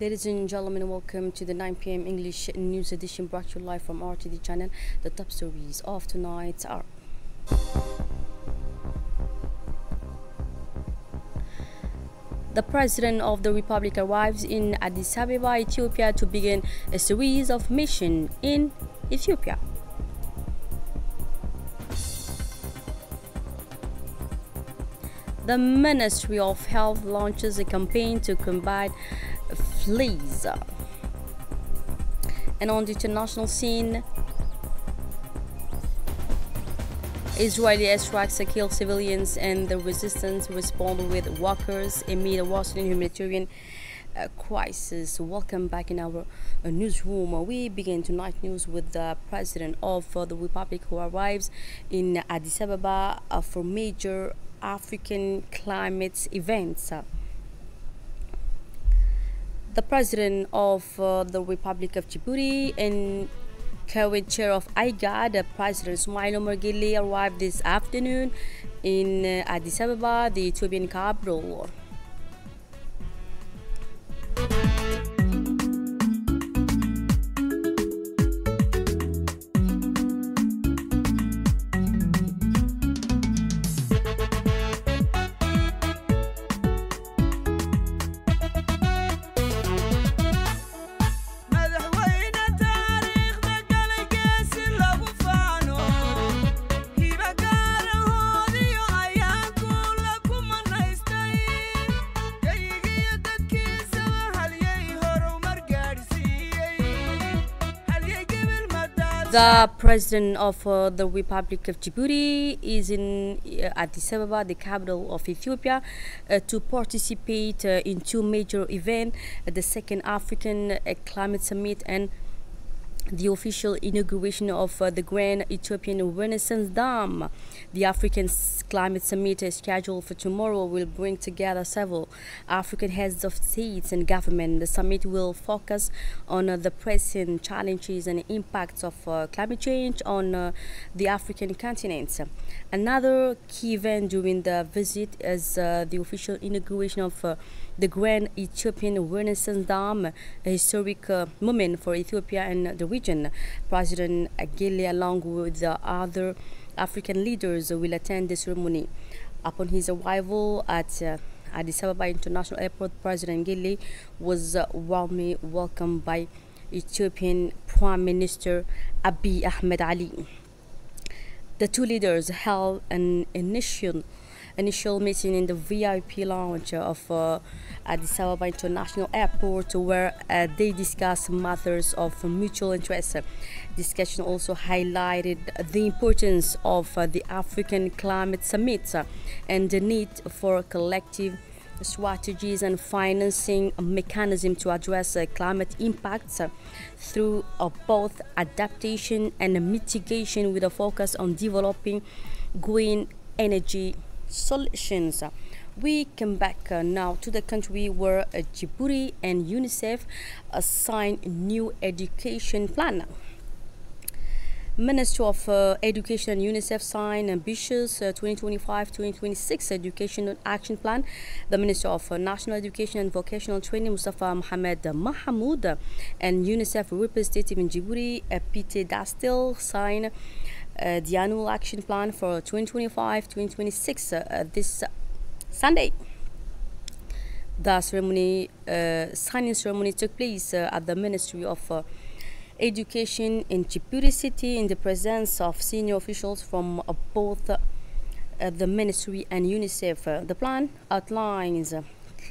Ladies and gentlemen, welcome to the 9 p.m. English news edition brought to you live from RTD channel. The top stories of tonight are: the President of the Republic arrives in Addis Ababa, Ethiopia to begin a series of missions in Ethiopia. The Ministry of Health launches a campaign to combat fleas. And on the international scene, Israeli airstrikes kill civilians and the resistance respond with walkers amid a worsening humanitarian crisis. Welcome back in our newsroom. We begin tonight news with the President of the Republic who arrives in Addis Ababa for major African climate events. The President of the Republic of Djibouti and current chair of IGAD, President Ismail Omar Guelleh, arrived this afternoon in Addis Ababa, the Ethiopian capital. The President of the Republic of Djibouti is in Addis Ababa, the capital of Ethiopia, to participate in two major events, the Second African Climate Summit and the official inauguration of the Grand Ethiopian Renaissance Dam. The African Climate Summit scheduled for tomorrow will bring together several African heads of states and government. The summit will focus on the pressing challenges and impacts of climate change on the African continent. Another key event during the visit is the official inauguration of the Grand Ethiopian Renaissance Dam, a historic moment for Ethiopia and the region. President Guelleh, along with the other African leaders, will attend the ceremony. Upon his arrival at Addis Ababa International Airport, President Guelleh was warmly welcomed by Ethiopian Prime Minister Abiy Ahmed Ali. The two leaders held an initial meeting in the VIP lounge of Addis Ababa International Airport, where they discussed matters of mutual interest. Discussion also highlighted the importance of the African Climate Summit and the need for collective strategies and financing mechanism to address climate impacts through both adaptation and mitigation, with a focus on developing green energy solutions. We come back now to the country where Djibouti and UNICEF signed new education plan. Ministry of Education and UNICEF signed ambitious 2025-2026 education action plan. The Minister of National Education and Vocational Training, Mustafa Mohamed Mahamoud, and UNICEF representative in Djibouti, Pite Dastil, signed the annual action plan for 2025-2026 this Sunday. The signing ceremony took place at the Ministry of Education in Djibouti City in the presence of senior officials from both the ministry and UNICEF. The plan outlines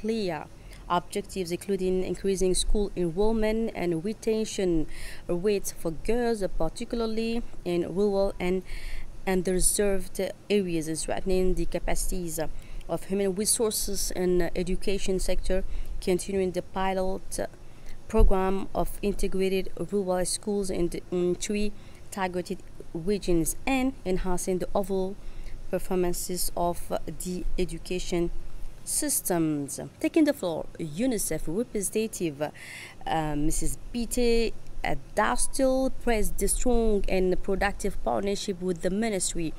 clear objectives, including increasing school enrollment and retention rates for girls, particularly in rural and underserved areas, strengthening the capacities of human resources and education sector, continuing the pilot program of integrated rural schools in 3 targeted regions, and enhancing the overall performances of the education systems. Taking the floor, UNICEF representative Mrs. Pite Dastil praised the strong and productive partnership with the ministry,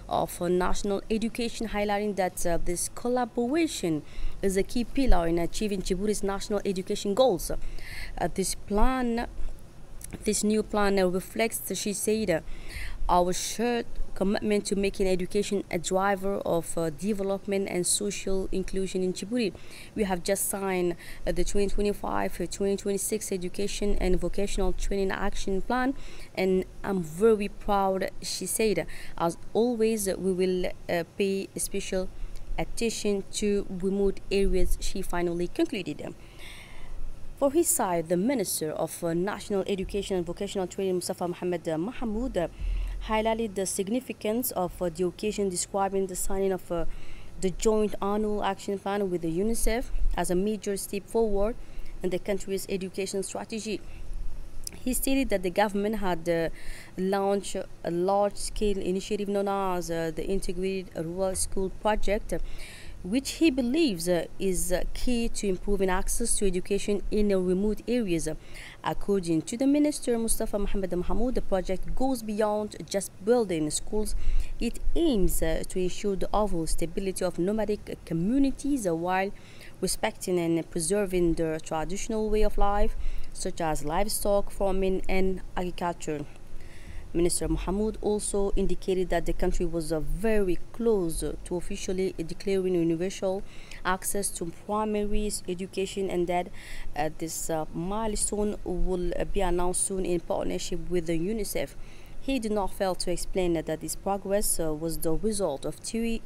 of National Education, highlighting that this collaboration is a key pillar in achieving Djibouti's national education goals. This new plan reflects, she said, our shared commitment to making education a driver of development and social inclusion in Djibouti. We have just signed the 2025-2026 Education and Vocational Training Action Plan, and I'm very proud, she said. As always, we will pay special attention to remote areas, she finally concluded. For his side, the Minister of National Education and Vocational Training, Mustafa Mohamed Mahmoud, highlighted the significance of the occasion, describing the signing of the joint annual action plan with the UNICEF as a major step forward in the country's education strategy. He stated that the government had launched a large-scale initiative known as the Integrated Rural School Project, which he believes is key to improving access to education in remote areas. According to the Minister Mustafa Mohamed Mahmoud, the project goes beyond just building schools. It aims to ensure the overall stability of nomadic communities while respecting and preserving their traditional way of life, such as livestock farming and agriculture. Minister Mahmoud also indicated that the country was very close to officially declaring universal access to primary education, and that this milestone will be announced soon in partnership with the UNICEF. He did not fail to explain that this progress was the result of 3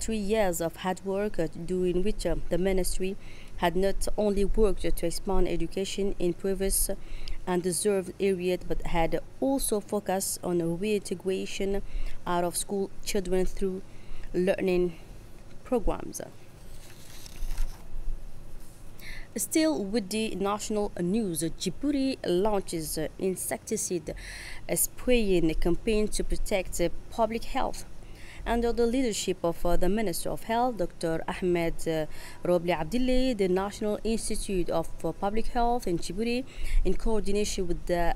years of hard work, during which the ministry had not only worked to expand education in previous undeserved areas, but had also focused on reintegration out of school children through learning programs. Still with the national news, Djibouti launches insecticide spraying campaign to protect public health. Under the leadership of the Minister of Health, Dr. Ahmed Robli Abdillah, the National Institute of Public Health in Djibouti, in coordination with the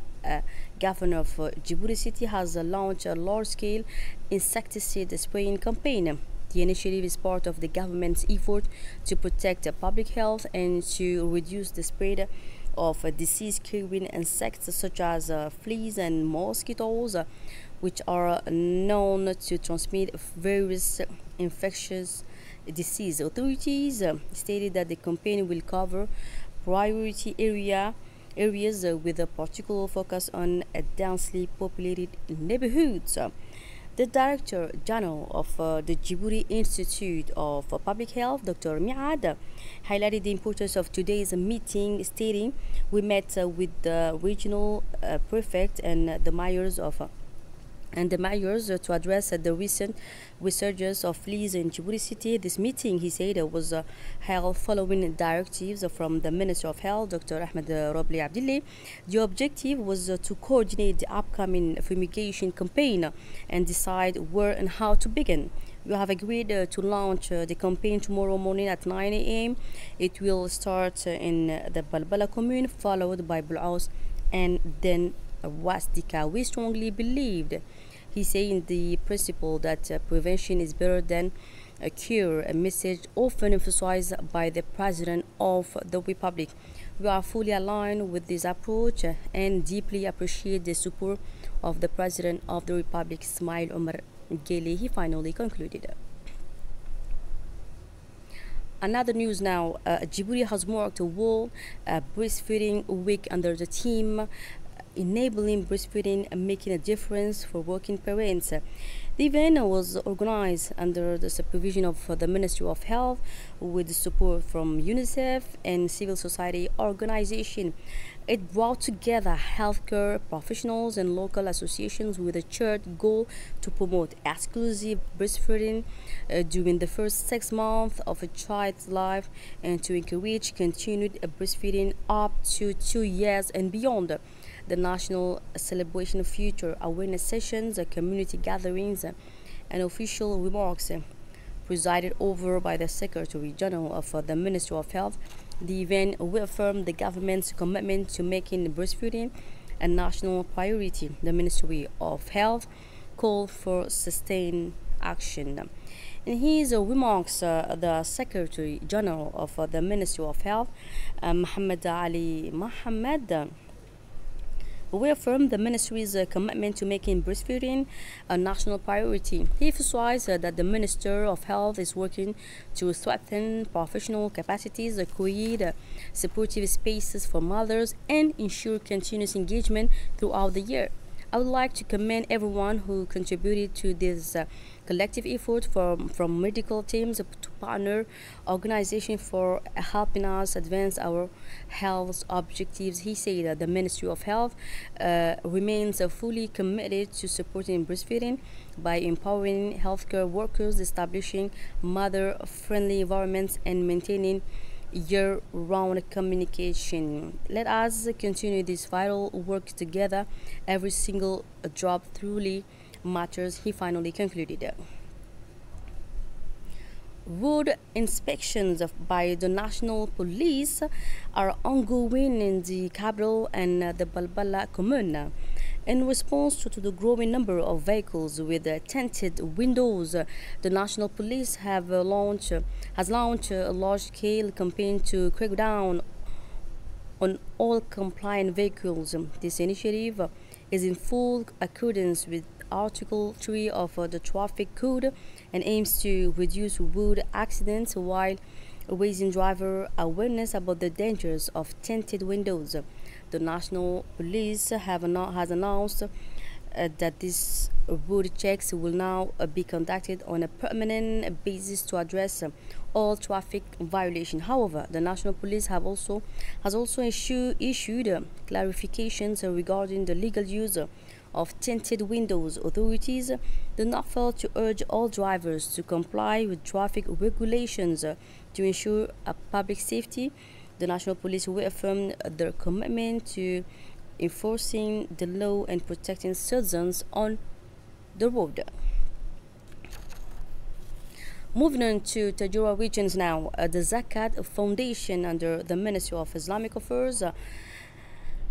Governor of Djibouti City, has launched a large-scale insecticide spraying campaign. The initiative is part of the government's effort to protect public health and to reduce the spread of disease-carrying insects such as fleas and mosquitoes, which are known to transmit various infectious disease. Authorities stated that the campaign will cover priority areas with a particular focus on densely populated neighborhoods. The Director General of the Djibouti Institute of Public Health, Dr. Miad, highlighted the importance of today's meeting, stating, "We met with the regional prefect and the mayors to address the recent resurgence of fleas in Djibouti City. This meeting," he said, was held following directives from the Minister of Health, Dr. Ahmed Robli Abdillah. The objective was to coordinate the upcoming fumigation campaign and decide where and how to begin. We have agreed to launch the campaign tomorrow morning at 9 a.m. It will start in the Balbala commune, followed by Bulaus and then Wasdika. We strongly believed, he said, in the principle that prevention is better than a cure, a message often emphasized by the President of the Republic. We are fully aligned with this approach and deeply appreciate the support of the President of the Republic, Ismail Omar Guelleh, he finally concluded. Another news now, Djibouti has marked a World Breastfeeding Week under the theme enabling breastfeeding and making a difference for working parents. The event was organized under the supervision of the Ministry of Health with support from UNICEF and civil society organizations. It brought together healthcare professionals and local associations with a shared goal to promote exclusive breastfeeding during the first 6 months of a child's life and to encourage continued breastfeeding up to 2 years and beyond. The National Celebration of Future awareness sessions, community gatherings, and official remarks presided over by the Secretary General of the Ministry of Health. The event reaffirmed the government's commitment to making breastfeeding a national priority. The Ministry of Health called for sustained action. In his remarks, the Secretary General of the Ministry of Health, Mohammed Ali Mohammed, reaffirmed the ministry's commitment to making breastfeeding a national priority. He emphasized that the Minister of Health is working to strengthen professional capacities, create supportive spaces for mothers, and ensure continuous engagement throughout the year. I would like to commend everyone who contributed to this collective effort, from medical teams to partner organizations, for helping us advance our health objectives. He said that the Ministry of Health remains fully committed to supporting breastfeeding by empowering healthcare workers, establishing mother-friendly environments, and maintaining year-round communication. Let us continue this vital work together. Every single drop truly matters, he finally concluded. Road inspections by the National Police are ongoing in the capital and the Balbala commune. In response to the growing number of vehicles with tinted windows, the National Police has launched a large-scale campaign to crack down on all compliant vehicles. This initiative is in full accordance with Article 3 of the Traffic Code and aims to reduce road accidents while raising driver awareness about the dangers of tinted windows. The National Police has announced that these road checks will now be conducted on a permanent basis to address all traffic violations. However, the National Police has also issued clarifications regarding the legal use of tinted windows. Authorities do not fail to urge all drivers to comply with traffic regulations to ensure public safety. The National Police reaffirmed their commitment to enforcing the law and protecting citizens on the road. Moving on to Tajura regions now, the Zakat Foundation under the Ministry of Islamic Affairs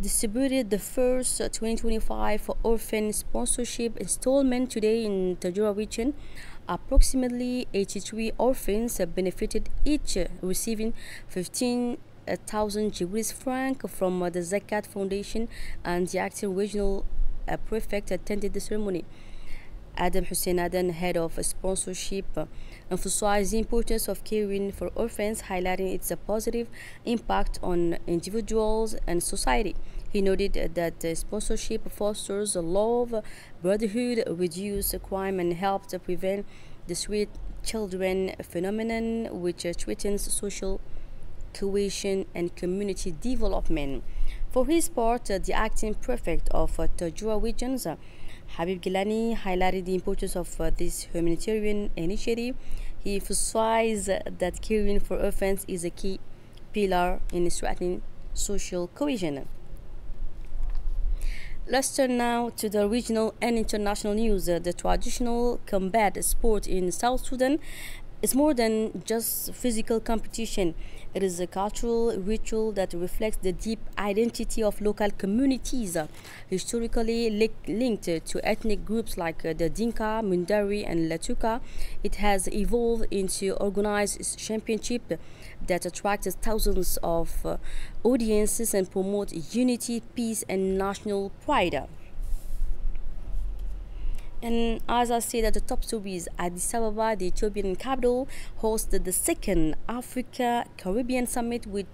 distributed the first 2025 orphan sponsorship installment today in Tajura region. Approximately 83 orphans benefited, each receiving 15,000 Djibouti francs from the Zakat Foundation, and the acting regional prefect attended the ceremony. Adam Hussein Aden, head of sponsorship, emphasized the importance of caring for orphans, highlighting its positive impact on individuals and society. He noted that sponsorship fosters love, brotherhood, reduces crime, and helps prevent the street children phenomenon, which threatens social cohesion and community development. For his part, the acting prefect of Tajura regions, Habib Gilani, highlighted the importance of this humanitarian initiative. He emphasized that caring for orphans is a key pillar in strengthening social cohesion. Let's turn now to the regional and international news. The traditional combat sport in South Sudan is more than just physical competition. It is a cultural ritual that reflects the deep identity of local communities, historically linked to ethnic groups like the Dinka, Mundari, and Latuka. It has evolved into organized championship that attracts thousands of audiences and promotes unity, peace, and national pride. And as I said at the top stories, Addis Ababa, the Ethiopian capital, hosted the second Africa Caribbean Summit with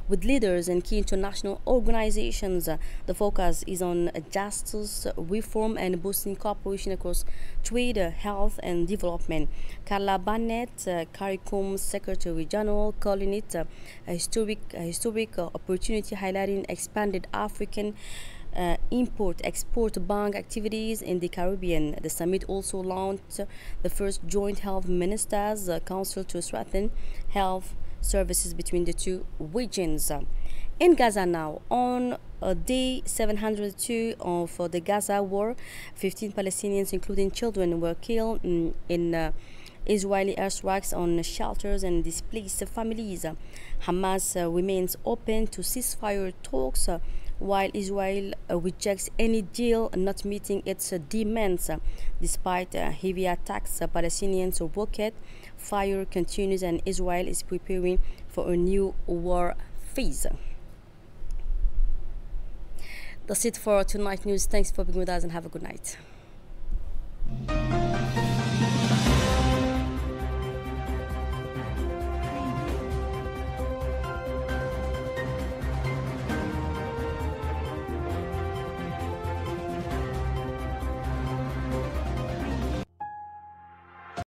leaders and key international organizations. The focus is on justice, reform, and boosting cooperation across trade, health, and development. Carla Barnett, CARICOM Secretary General, calling it a historic opportunity, highlighting expanded African import-export bank activities in the Caribbean. The summit also launched the first joint health ministers council to strengthen health services between the two regions. In Gaza now, on day 702 of the Gaza war, 15 Palestinians, including children, were killed in Israeli airstrikes on shelters and displaced families. Hamas remains open to ceasefire talks while Israel rejects any deal not meeting its demands. Despite heavy attacks, Palestinians' rocket fire continues and Israel is preparing for a new war phase. That's it for tonight news. Thanks for being with us and have a good night.